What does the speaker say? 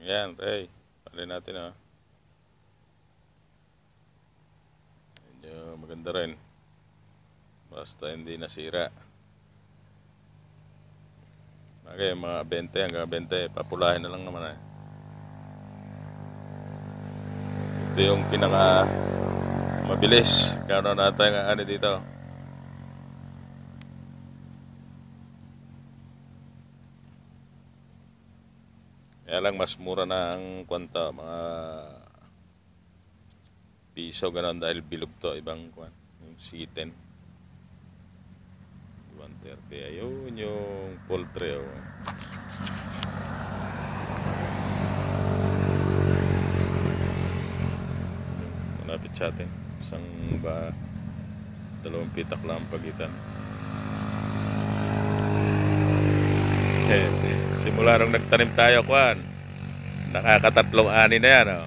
Ayan, Ray. Palay natin ah. Medyo maganda rin. Basta hindi nasira. Okay, mga 20 hanggang 20. Papulahin na lang naman eh. Ito yung pinaka mabilis. Kano natin ang ano dito. Kaya lang mas mura na ang kwanta, mga piso ganon dahil bilog to, ibang kwan, yung C10 130. Ayun yung poultry oh. Malapit sa atin, isang ba 2 pitak lang ang pagitan. Simula nung nagtanim tayo, kwan, nakakatatlong ani na yan oh.